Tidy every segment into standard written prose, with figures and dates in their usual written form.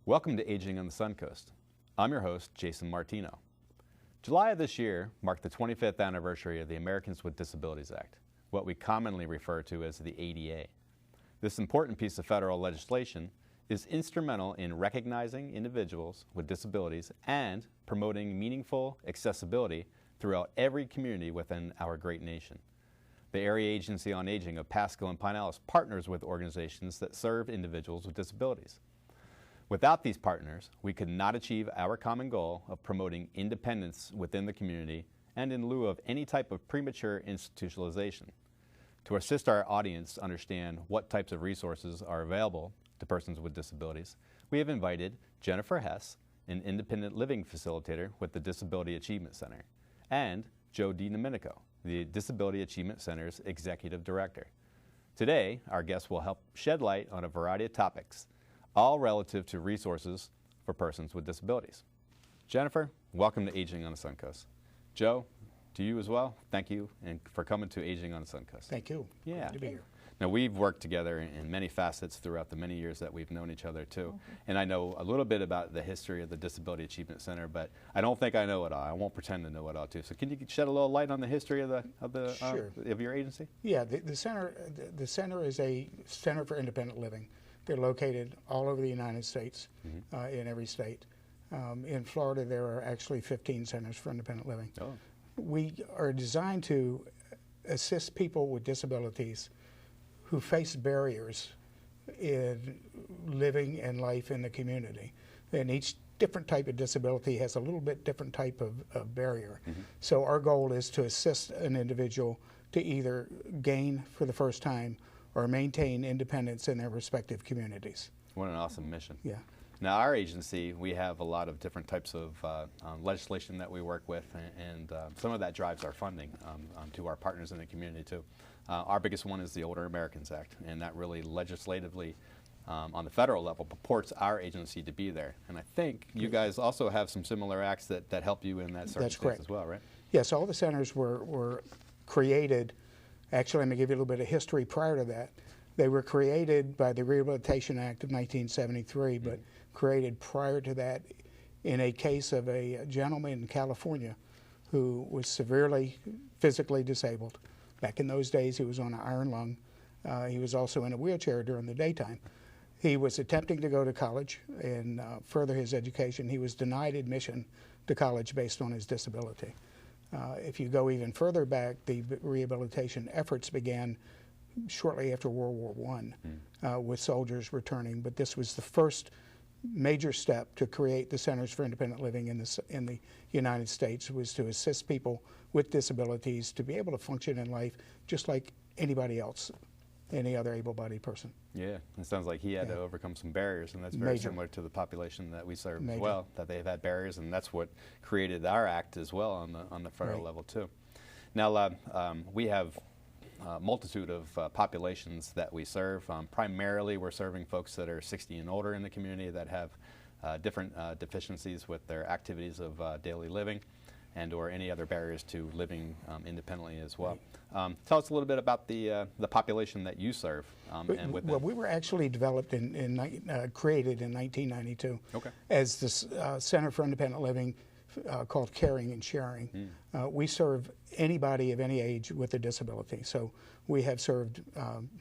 Welcome to Aging on the Suncoast. I'm your host, Jason Martino. July of this year marked the 25th anniversary of the Americans with Disabilities Act, what we commonly refer to as the ADA. This important piece of federal legislation is instrumental in recognizing individuals with disabilities and promoting meaningful accessibility throughout every community within our great nation. The Area Agency on Aging of Pasco and Pinellas partners with organizations that serve individuals with disabilities. Without these partners, we could not achieve our common goal of promoting independence within the community and in lieu of any type of premature institutionalization. To assist our audience to understand what types of resources are available to persons with disabilities, we have invited Jennifer Hess, an Independent Living Facilitator with the Disability Achievement Center, and Joe DiDomenico, the Disability Achievement Center's Executive Director. Today, our guests will help shed light on a variety of topics, all relative to resources for persons with disabilities. Jennifer, welcome to Aging on the Suncoast. Joe, to you as well, thank you and for coming to Aging on the Suncoast. Thank you. Yeah. Good to be here. Now, we've worked together in many facets throughout the many years that we've known each other, too. And I know a little bit about the history of the Disability Achievement Center, but I don't think I know it all. I won't pretend to know it all, too. So can you shed a little light on the history of Sure. Of your agency? Yeah, the center is a center for independent living. They're located all over the United States, in every state. In Florida, there are actually 15 centers for independent living. Oh. We are designed to assist people with disabilities who face barriers in living and life in the community. And each different type of disability has a little bit different type of barrier. So our goal is to assist an individual to either gain for the first time or maintain independence in their respective communities. What an awesome mission. Yeah. Now, our agency, we have a lot of different types of legislation that we work with, and some of that drives our funding to our partners in the community, too. Our biggest one is the Older Americans Act, and that really legislatively, on the federal level, purports our agency to be there. And I think you guys also have some similar acts that help you in that circumstance as well, right? Yes, all the centers were created. Actually, I'm going to give you a little bit of history prior to that. They were created by the Rehabilitation Act of 1973, but created prior to that in a case of a gentleman in California who was severely physically disabled. Back in those days, he was on an iron lung. He was also in a wheelchair during the daytime. He was attempting to go to college and further his education. He was denied admission to college based on his disability. If you go even further back, the rehabilitation efforts began shortly after World War I with soldiers returning, but this was the first major step to create the Centers for Independent Living in the United States, was to assist people with disabilities to be able to function in life just like anybody else, any other able-bodied person. Yeah, it sounds like he had to overcome some barriers, and that's very similar to the population that we serve as well, that they've had barriers, and that's what created our act as well on the federal level, too. Now, we have a multitude of populations that we serve. Primarily, we're serving folks that are 60 and older in the community that have different deficiencies with their activities of daily living and or any other barriers to living independently as well. Tell us a little bit about the population that you serve. Well, we were actually developed created in 1992 as the Center for Independent Living, called Caring and Sharing. We serve anybody of any age with a disability. So we have served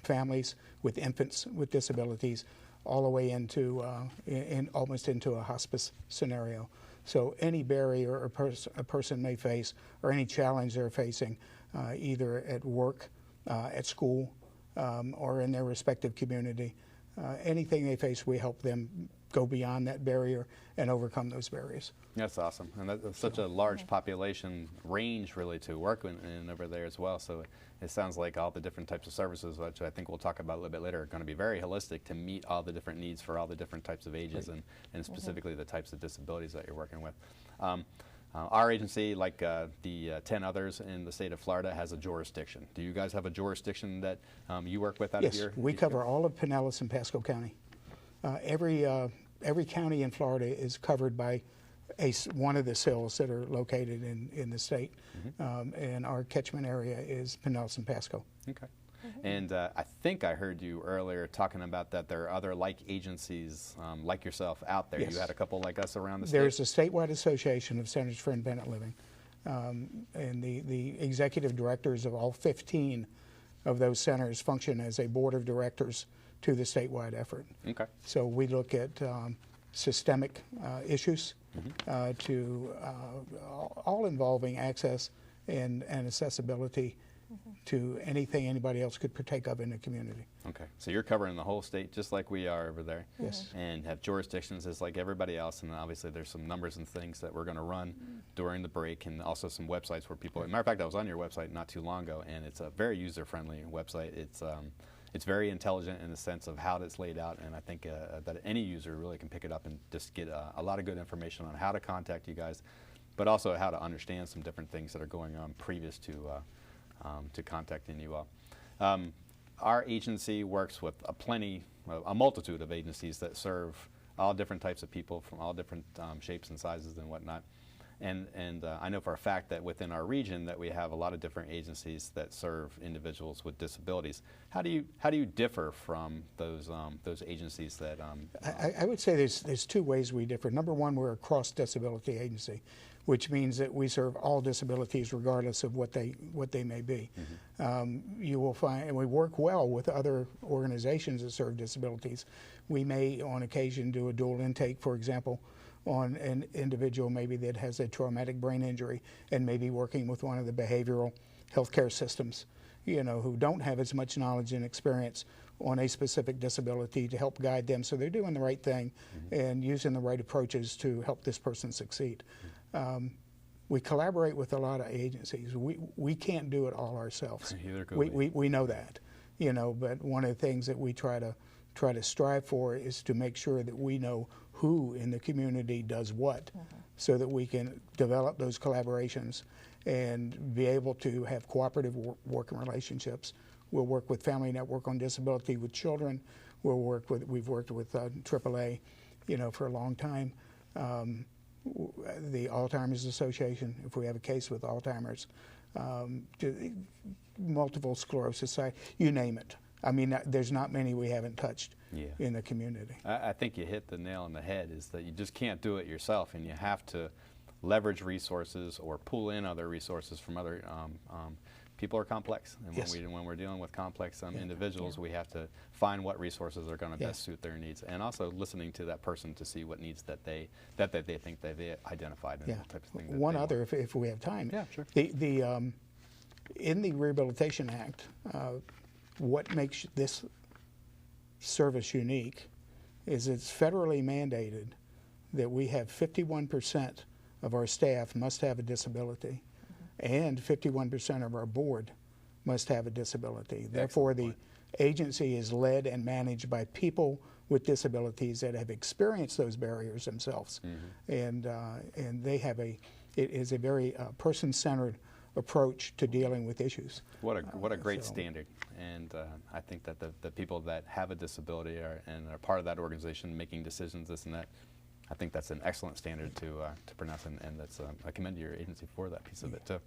families with infants with disabilities all the way into almost into a hospice scenario. So any barrier a person may face or any challenge they're facing, either at work, at school, or in their respective community, anything they face, we help them go beyond that barrier and overcome those barriers. That's awesome, and that's such a large population range really to work in over there as well. So it sounds like all the different types of services, which I think we'll talk about a little bit later, are going to be very holistic to meet all the different needs for all the different types of ages and specifically the types of disabilities that you're working with. Our agency, like the 10 others in the state of Florida, has a jurisdiction. Do you guys have a jurisdiction that you work with out of your? Yes, we cover all of Pinellas and Pasco County. Every county in Florida is covered by one of the CILs that are located in the state, and our catchment area is Pinellas and Pasco. Okay. And I think I heard you earlier talking about that there are other like agencies like yourself out there. Yes. You had a couple like us around the state? There's a statewide association of Centers for Independent Living. And the executive directors of all 15 of those centers function as a board of directors to the statewide effort. Okay. So we look at systemic issues to all involving access and accessibility to anything anybody else could partake of in the community. Okay, so you're covering the whole state just like we are over there. Yes. And have jurisdictions as like everybody else, and obviously there's some numbers and things that we're going to run during the break, and also some websites where people, as a matter of fact, I was on your website not too long ago, and it's a very user-friendly website. It's very intelligent in the sense of how it's laid out, and I think that any user really can pick it up and just get a lot of good information on how to contact you guys, but also how to understand some different things that are going on previous to contacting you all. Our agency works with a multitude of agencies that serve all different types of people from all different shapes and sizes and whatnot. And I know for a fact that within our region that we have a lot of different agencies that serve individuals with disabilities. How do you differ from those agencies that? I would say there's two ways we differ. Number one, we're a cross-disability agency, which means that we serve all disabilities regardless of what they may be. You will find, and we work well with other organizations that serve disabilities. We may, on occasion, do a dual intake, for example, on an individual maybe that has a traumatic brain injury and maybe working with one of the behavioral healthcare systems, who don't have as much knowledge and experience on a specific disability to help guide them so they're doing the right thing and using the right approaches to help this person succeed. We collaborate with a lot of agencies. We can't do it all ourselves. We know that, but one of the things that we try to strive for is to make sure that we know who in the community does what, so that we can develop those collaborations and be able to have cooperative working relationships. We'll work with Family Network on Disability with children. We've worked with AAA, for a long time. The Alzheimer's Association, if we have a case with Alzheimer's, multiple sclerosis, you name it. I mean, there's not many we haven't touched in the community. I think you hit the nail on the head, is that you just can't do it yourself, and you have to leverage resources or pull in other resources from other people are complex, and when we're dealing with complex individuals, we have to find what resources are going to best suit their needs, and also listening to that person to see what needs that they think they've identified and the type of thing. One other, if we have time. Yeah, sure. In the Rehabilitation Act, what makes this service unique is it's federally mandated that we have 51% of our staff must have a disability, and 51% of our board must have a disability. Therefore, the agency is led and managed by people with disabilities that have experienced those barriers themselves, and it is a very person-centered approach to dealing with issues. What a great standard, and I think that the people that have a disability and are part of that organization making decisions, this and that, I think that's an excellent standard to pronounce, and that's I commend your agency for that piece of it too.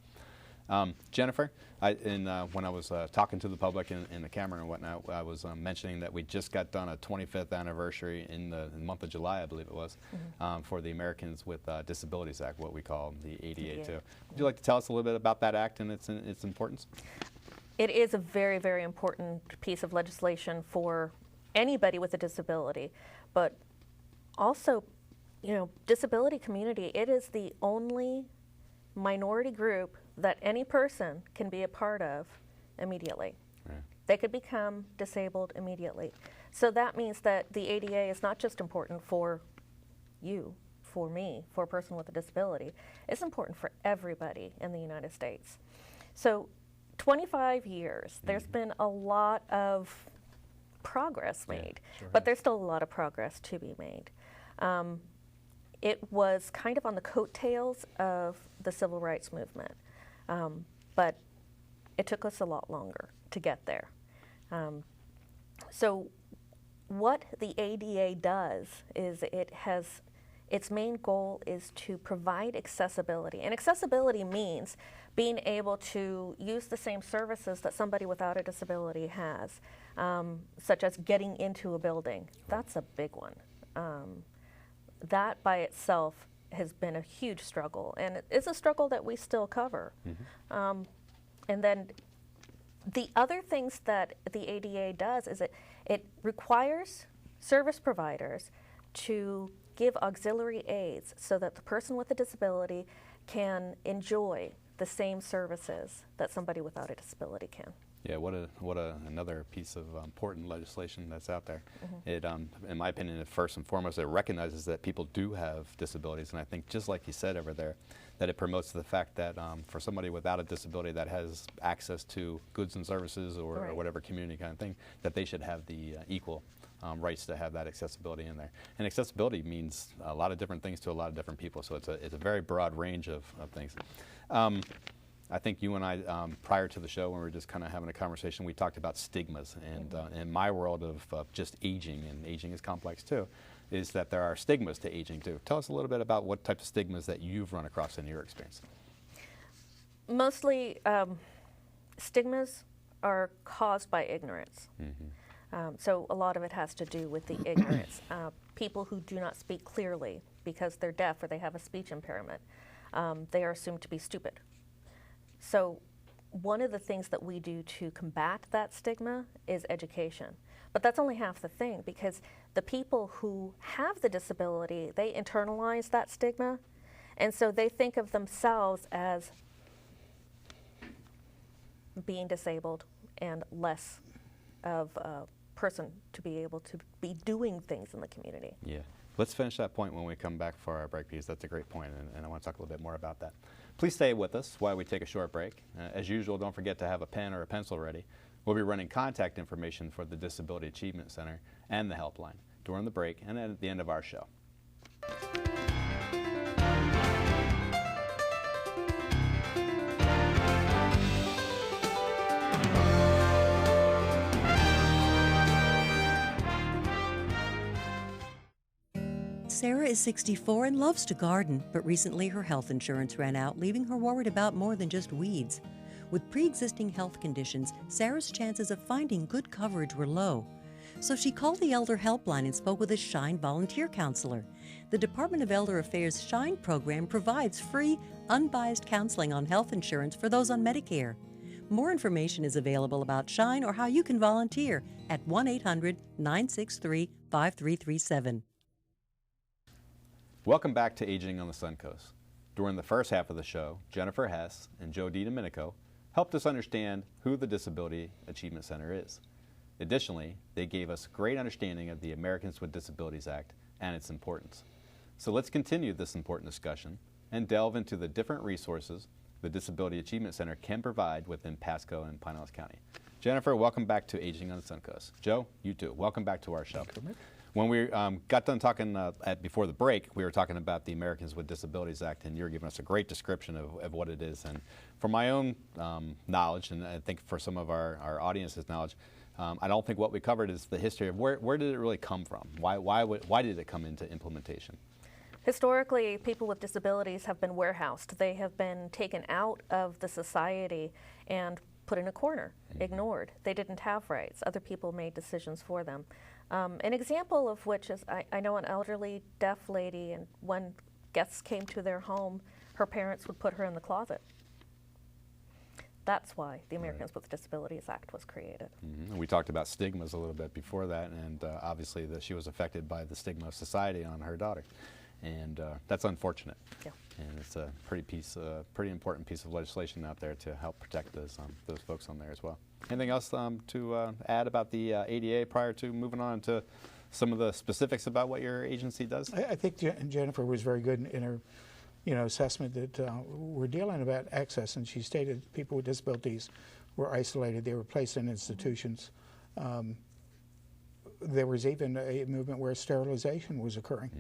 Jennifer, when I was talking to the public in the camera and whatnot, I was mentioning that we just got done a 25th anniversary in the month of July, I believe it was, for the Americans with Disabilities Act, what we call the ADA too. Would you like to tell us a little bit about that act and its importance? It is a very, very important piece of legislation for anybody with a disability, but also, disability community, it is the only minority group that any person can be a part of immediately. Right. They could become disabled immediately. So that means that the ADA is not just important for you, for me, for a person with a disability. It's important for everybody in the United States. So 25 years, there's been a lot of progress made, but there's still a lot of progress to be made. It was kind of on the coattails of the civil rights movement, but it took us a lot longer to get there. So what the ADA does is it has its main goal is to provide accessibility. And accessibility means being able to use the same services that somebody without a disability has, such as getting into a building. That's a big one. That by itself has been a huge struggle, and it's a struggle that we still cover. And then the other things that the ADA does is it requires service providers to give auxiliary aids so that the person with a disability can enjoy the same services that somebody without a disability can. Yeah, another piece of important legislation that's out there. It, in my opinion, first and foremost, it recognizes that people do have disabilities, and I think just like you said over there, that it promotes the fact that for somebody without a disability that has access to goods and services or whatever community kind of thing, that they should have the equal rights to have that accessibility in there. And accessibility means a lot of different things to a lot of different people, so it's a very broad range of things. I think you and I, prior to the show, when we were just kind of having a conversation, we talked about stigmas. And in my world of just aging, and aging is complex too, is that there are stigmas to aging too. Tell us a little bit about what types of stigmas that you've run across in your experience. Mostly, stigmas are caused by ignorance. So a lot of it has to do with the ignorance. People who do not speak clearly because they're deaf or they have a speech impairment, they are assumed to be stupid. So one of the things that we do to combat that stigma is education. But that's only half the thing, because the people who have the disability, they internalize that stigma, and so they think of themselves as being disabled and less of a person to be able to be doing things in the community. Yeah. Let's finish that point when we come back for our break, because that's a great point, and I want to talk a little bit more about that. Please stay with us while we take a short break. As usual, don't forget to have a pen or a pencil ready. We'll be running contact information for the Disability Achievement Center and the helpline during the break and at the end of our show. Sarah is 64 and loves to garden, but recently her health insurance ran out, leaving her worried about more than just weeds. With pre-existing health conditions, Sarah's chances of finding good coverage were low. So she called the Elder Helpline and spoke with a SHINE volunteer counselor. The Department of Elder Affairs SHINE program provides free, unbiased counseling on health insurance for those on Medicare. More information is available about SHINE or how you can volunteer at 1-800-963-5337. Welcome back to Aging on the Suncoast. During the first half of the show, Jennifer Hess and Joe DiDomenico helped us understand who the Disability Achievement Center is. Additionally, they gave us a great understanding of the Americans with Disabilities Act and its importance. So let's continue this important discussion and delve into the different resources the Disability Achievement Center can provide within Pasco and Pinellas County. Jennifer, welcome back to Aging on the Suncoast. Joe, you too. Welcome back to our show. When we got done talking before the break, we were talking about the Americans with Disabilities Act, and you were giving us a great description of what it is. And for my own knowledge, and I think for some of our audience's knowledge, I don't think what we covered is the history of where did it really come from? Why did it come into implementation? Historically, people with disabilities have been warehoused. They have been taken out of the society and put in a corner, ignored. They didn't have rights. Other people made decisions for them. An example of which is, I know an elderly deaf lady, and when guests came to their home, her parents would put her in the closet. That's why the Americans with Disabilities Act was created. And we talked about stigmas a little bit before that, and obviously that she was affected by the stigma of society on her daughter. And that's unfortunate. Yeah. And it's a pretty important piece of legislation out there to help protect those folks on there as well. Anything else to add about the ADA prior to moving on to some of the specifics about what your agency does? I think Jennifer was very good in her assessment that we're dealing about access, and she stated people with disabilities were isolated. They were placed in institutions. There was even a movement where sterilization was occurring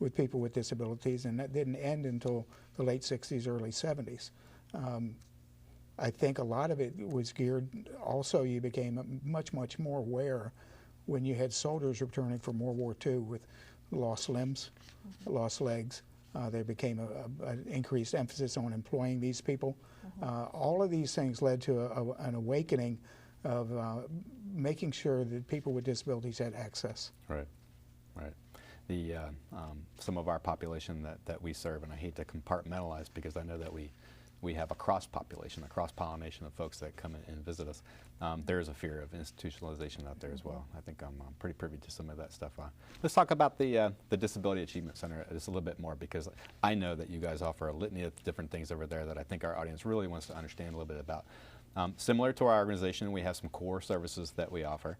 with people with disabilities, and that didn't end until the late 60s, early 70s. I think a lot of it was geared, also you became much more aware when you had soldiers returning from World War II with lost limbs, lost legs. There became an increased emphasis on employing these people. All of these things led to an awakening of making sure that people with disabilities had access. Right, right. The some of our population that we serve, and I hate to compartmentalize because I know that we have a cross-population, a cross-pollination of folks that come in and visit us. There is a fear of institutionalization out there as well. I think I'm pretty privy to some of that stuff. Let's talk about the Disability Achievement Center just a little bit more, because I know that you guys offer a litany of different things over there that I think our audience really wants to understand a little bit about. Similar to our organization, we have some core services that we offer.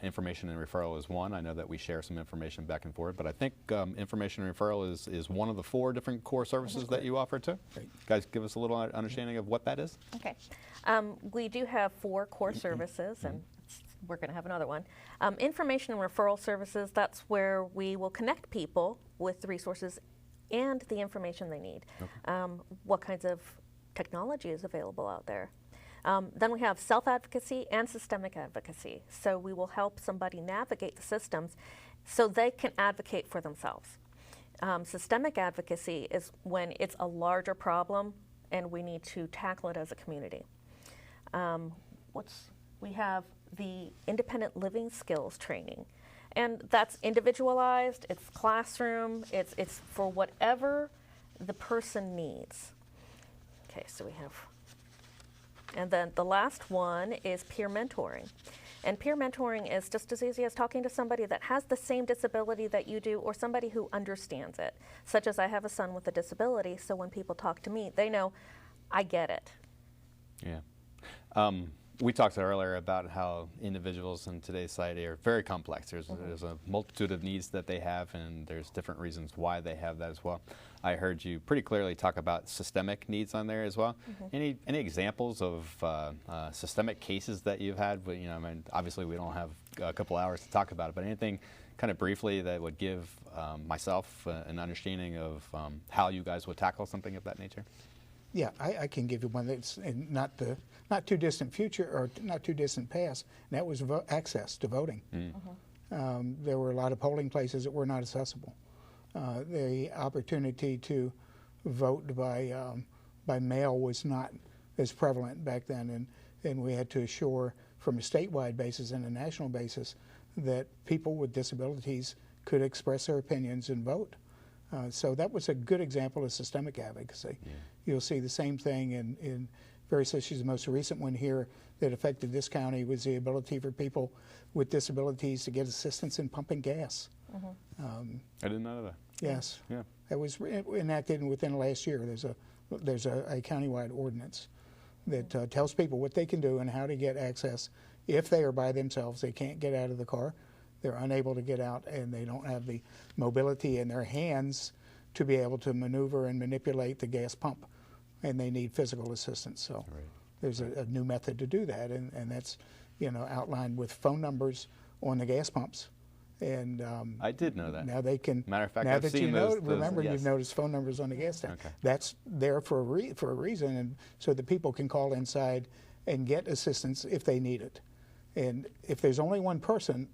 Information and referral is one. I know that we share some information back and forth, but I think information and referral is one of the 4 different core services that you offer too. Right. Guys, give us a little understanding of what that is. Okay. We do have 4 core services, and we're going to have another one. Information and referral services, that's where we will connect people with the resources and the information they need. Okay. What kinds of technology is available out there. Then we have self-advocacy and systemic advocacy. So we will help somebody navigate the systems so they can advocate for themselves. Systemic advocacy is when it's a larger problem and we need to tackle it as a community. We have the independent living skills training. And that's individualized, it's classroom, it's for whatever the person needs. Okay, so we have, and then the last one is peer mentoring. And peer mentoring is just as easy as talking to somebody that has the same disability that you do, or somebody who understands it. Such as I have a son with a disability, so when people talk to me, they know I get it. Yeah. We talked earlier about how individuals in today's society are very complex. There's a multitude of needs that they have, and there's different reasons why they have that as well. I heard you pretty clearly talk about systemic needs on there as well. Any examples of systemic cases that you've had? You know, I mean, obviously we don't have a couple hours to talk about it, but anything kind of briefly that would give myself an understanding of how you guys would tackle something of that nature? Yeah, I can give you one that's in not too distant future or not too distant past, and that was access to voting. There were a lot of polling places that were not accessible. The opportunity to vote by mail was not as prevalent back then, and we had to assure from a statewide basis and a national basis that people with disabilities could express their opinions and vote. So that was a good example of systemic advocacy. Yeah. You'll see the same thing in various issues. The most recent one here that affected this county was the ability for people with disabilities to get assistance in pumping gas. I didn't know that. Yes. Yeah. That was enacted within the last year. There's a countywide ordinance that tells people what they can do and how to get access if they are by themselves. They can't get out of the car. They're unable to get out, and they don't have the mobility in their hands to be able to maneuver and manipulate the gas pump, and they need physical assistance. So there's a new method to do that, and that's outlined with phone numbers on the gas pumps. And I did know that. Now they can. Matter of fact, now I've that seen you know, those, remember yes. You've noticed phone numbers on the gas tank. Okay. That's there for a reason, and so the people can call inside and get assistance if they need it. And if there's only one person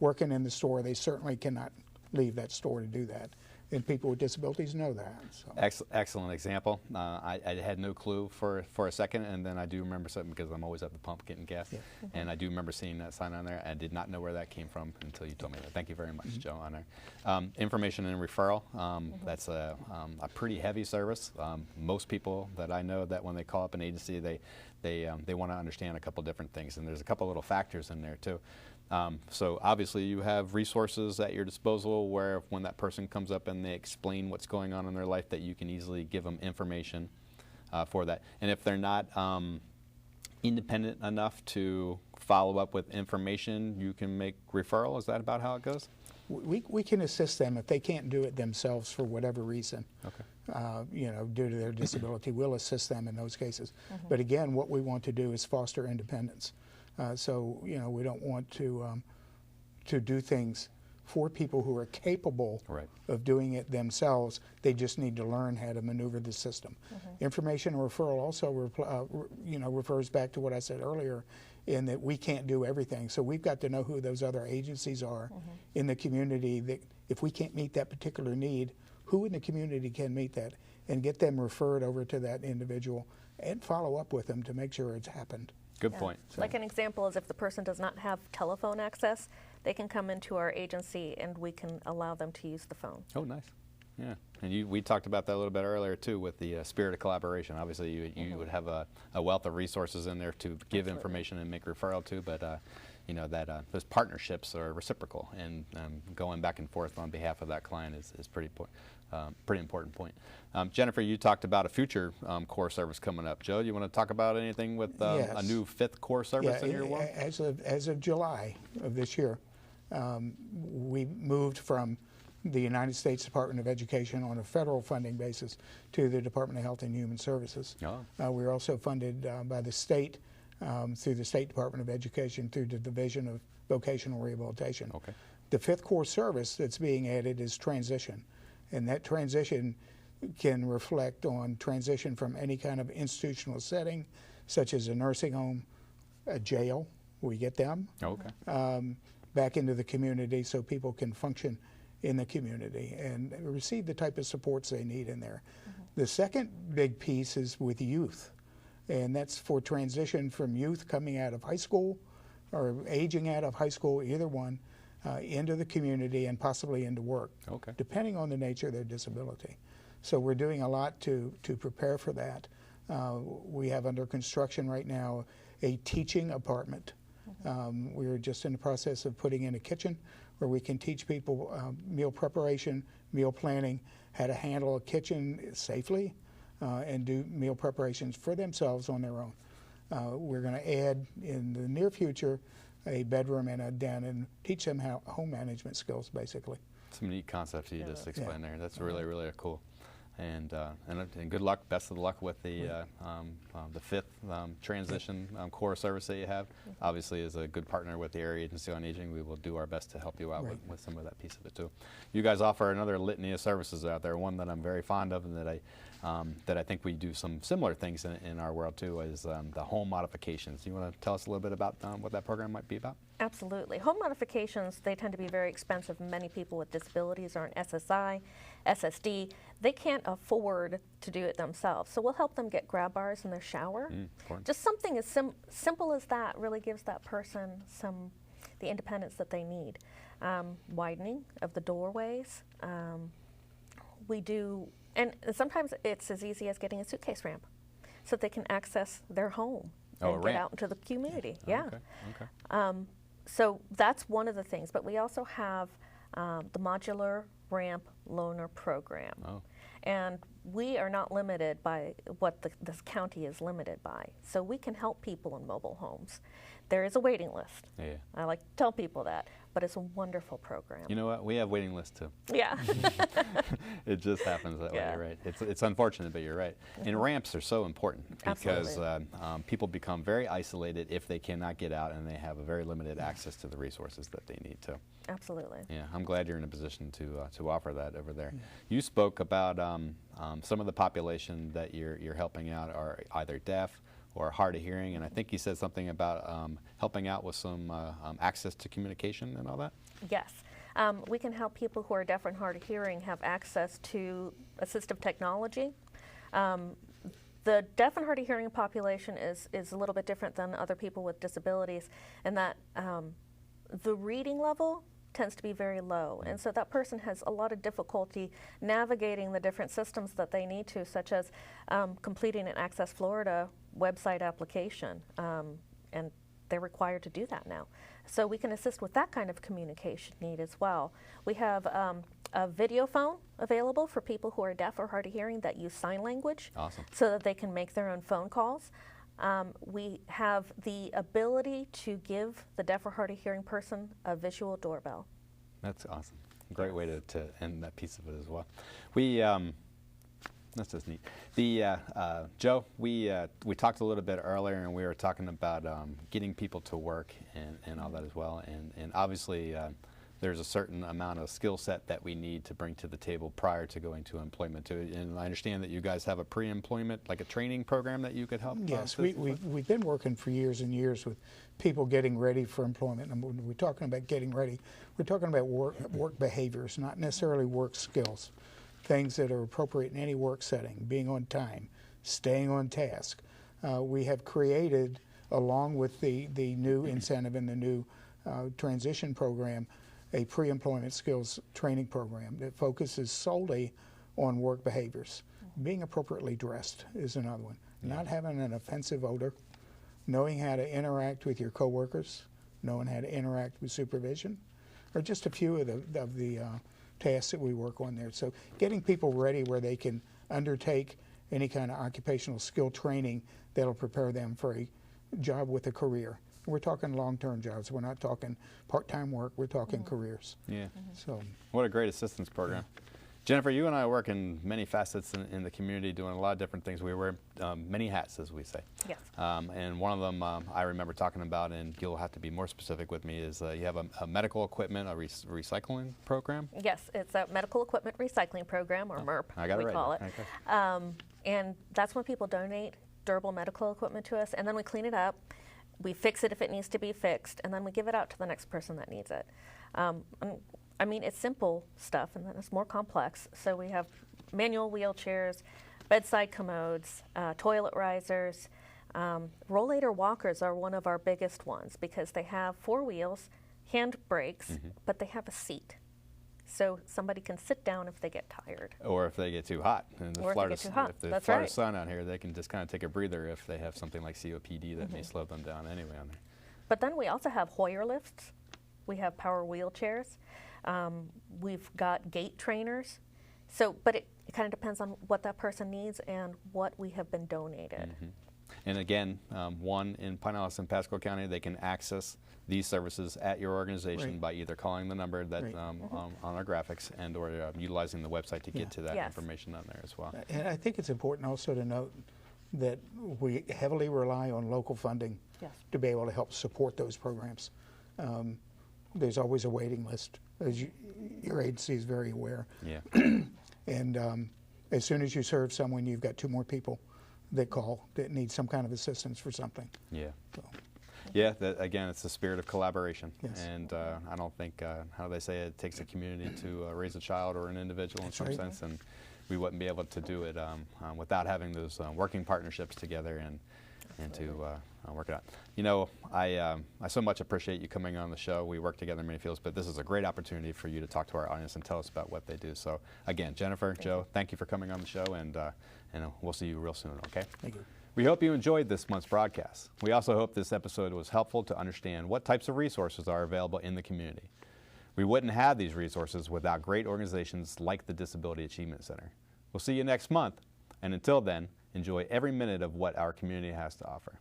working in the store, they certainly cannot leave that store to do that. And people with disabilities know that. So. Excellent example. I had no clue for a second, and then I do remember something because I'm always at the pump getting gas. Yeah. And I do remember seeing that sign on there. I did not know where that came from until you told me that. Thank you very much, Joe, on there. Information and referral, that's a pretty heavy service. Most people that I know that when they call up an agency, they want to understand a couple different things, and there's a couple little factors in there too. So obviously you have resources at your disposal where when that person comes up and they explain what's going on in their life, that you can easily give them information for that. And if they're not independent enough to follow up with information, you can make referral. Is that about how it goes? We can assist them if they can't do it themselves for whatever reason. Okay. Due to their disability, we'll assist them in those cases. But again, what we want to do is foster independence. So we don't want to do things for people who are capable of doing it themselves. They just need to learn how to maneuver the system. Information and referral also refers back to what I said earlier, in that we can't do everything. So we've got to know who those other agencies are in the community that if we can't meet that particular need, who in the community can meet that, and get them referred over to that individual and follow up with them to make sure it's happened. Good point. Like an example is if the person does not have telephone access, they can come into our agency and we can allow them to use the phone. Oh, nice. Yeah, and we talked about that a little bit earlier too with the spirit of collaboration. Obviously, you would have a wealth of resources in there to give information and make referral to, but you know that those partnerships are reciprocal, and going back and forth on behalf of that client is pretty important point. Jennifer, you talked about a future core service coming up. Joe, you want to talk about anything with Yes. a new 5th core service in your world? As of July of this year, we moved from the United States Department of Education on a federal funding basis to the Department of Health and Human Services. Oh. We're also funded by the state through the State Department of Education through the Division of Vocational Rehabilitation. Okay. The 5th core service that's being added is transition, and that transition can reflect on transition from any kind of institutional setting, such as a nursing home, a jail, we get them, Okay. back into the community so people can function in the community and receive the type of supports they need in there. The second big piece is with youth, and that's for transition from youth coming out of high school or aging out of high school, either one, into the community and possibly into work, Okay. depending on the nature of their disability. So we're doing a lot to prepare for that. We have under construction right now a teaching apartment. We're just in the process of putting in a kitchen where we can teach people meal preparation, meal planning, how to handle a kitchen safely, and do meal preparations for themselves on their own. We're going to add in the near future a bedroom and a den and teach them how home management skills, basically. Some neat concepts you just explained there. That's really, really cool. And good luck, best of luck with the 5th transition core service that you have. Obviously, as a good partner with the Area Agency on Aging, we will do our best to help you out with some of that piece of it too. You guys offer another litany of services out there. One that I'm very fond of and that I think we do some similar things in our world too is the home modifications. You want to tell us a little bit about what that program might be about? Absolutely. Home modifications, they tend to be very expensive. Many people with disabilities are on SSI, SSD. They can't afford to do it themselves. So we'll help them get grab bars in their shower. Just something as simple as that really gives that person the independence that they need. Widening of the doorways. We do, and sometimes it's as easy as getting a suitcase ramp so that they can access their home and get out into the community. Yeah. Okay. So that's one of the things, but we also have the Modular Ramp Loaner Program. Oh. And we are not limited by what this county is limited by. So we can help people in mobile homes. There is a waiting list. Yeah. I like to tell people that, but it's a wonderful program. You know what? We have waiting lists too. Yeah. It just happens that way, right? It's unfortunate, but you're right. And ramps are so important because people become very isolated if they cannot get out and they have a very limited access to the resources that they need to. Absolutely. Yeah, I'm glad you're in a position to offer that over there. You spoke about some of the population that you're helping out are either deaf or hard of hearing, and I think you said something about helping out with some access to communication and all that? Yes. We can help people who are deaf and hard of hearing have access to assistive technology. The deaf and hard of hearing population is a little bit different than other people with disabilities in that the reading level tends to be very low, and so that person has a lot of difficulty navigating the different systems that they need to, such as completing an Access Florida website application, and they're required to do that now. So we can assist with that kind of communication need as well. We have a video phone available for people who are deaf or hard of hearing that use sign language. Awesome. So that they can make their own phone calls. We have the ability to give the deaf or hard of hearing person a visual doorbell. That's awesome. Great way to end that piece of it as well. That's just neat. Joe, we talked a little bit earlier, and we were talking about getting people to work and all that as well. And obviously, there's a certain amount of skill set that we need to bring to the table prior to going to employment. And I understand that you guys have a pre-employment, like a training program that you could help. Yes, we've been working for years and years with people getting ready for employment. And when we're talking about getting ready, we're talking about work behaviors, not necessarily work skills. Things that are appropriate in any work setting, being on time, staying on task. We have created, along with the new incentive and the new transition program, a pre-employment skills training program that focuses solely on work behaviors. Being appropriately dressed is another one. Not having an offensive odor, knowing how to interact with your coworkers, knowing how to interact with supervision, are just a few of the tasks that we work on there. So getting people ready where they can undertake any kind of occupational skill training that'll prepare them for a job with a career. We're talking long-term jobs. We're not talking part-time work. We're talking careers. Yeah. So, what a great assistance program. Jennifer, you and I work in many facets in the community, doing a lot of different things. We wear many hats, as we say. Yes. And one of them I remember talking about, and you'll have to be more specific with me, is you have a medical equipment, a recycling program? Yes, it's a medical equipment recycling program, or MERP, I got it we right call it. Okay. And that's when people donate durable medical equipment to us, and then we clean it up. We fix it if it needs to be fixed, and then we give it out to the next person that needs it. I mean, it's simple stuff, and then it's more complex. So we have manual wheelchairs, bedside commodes, toilet risers. Rollator Walkers are one of our biggest ones because they have 4 wheels, hand brakes, but they have a seat. So somebody can sit down if they get tired. Or if they get too hot. And Or if they get too hot. If the That's Florida right. sun out here, they can just kind of take a breather if they have something like COPD that may slow them down anyway on there. But then we also have Hoyer lifts. We have power wheelchairs. We've got gait trainers. So, but it kind of depends on what that person needs and what we have been donated. And again, one in Pinellas and Pasco County, they can access these services at your organization by either calling the number that on our graphics and or utilizing the website to get to that information on there as well. and I think it's important also to note that we heavily rely on local funding to be able to help support those programs. There's always a waiting list, as your agency is very aware. Yeah. And as soon as you serve someone, you've got 2 more people that call that need some kind of assistance for something. Yeah. So, Yeah, again, it's the spirit of collaboration. Yes. And I don't think, how do they say it takes a community to raise a child or an individual in some sense, and we wouldn't be able to do it without having those working partnerships together and to work it out. You know, I so much appreciate you coming on the show. We work together in many fields, but this is a great opportunity for you to talk to our audience and tell us about what they do. So again, Jennifer, Joe, thank you for coming on the show, and we'll see you real soon, okay? thank you. We hope you enjoyed this month's broadcast. We also hope this episode was helpful to understand what types of resources are available in the community. We wouldn't have these resources without great organizations like the Disability Achievement Center. We'll see you next month, and until then, enjoy every minute of what our community has to offer.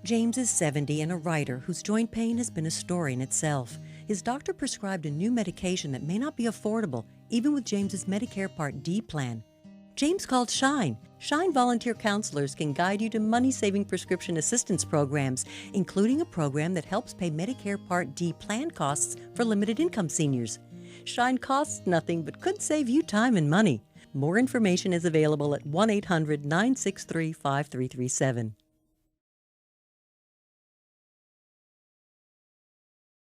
James is 70 and a writer whose joint pain has been a story in itself. His doctor prescribed a new medication that may not be affordable, even with James's Medicare Part D plan. James called Shine. Shine volunteer counselors can guide you to money-saving prescription assistance programs, including a program that helps pay Medicare Part D plan costs for limited-income seniors. Shine costs nothing but could save you time and money. More information is available at 1-800-963-5337.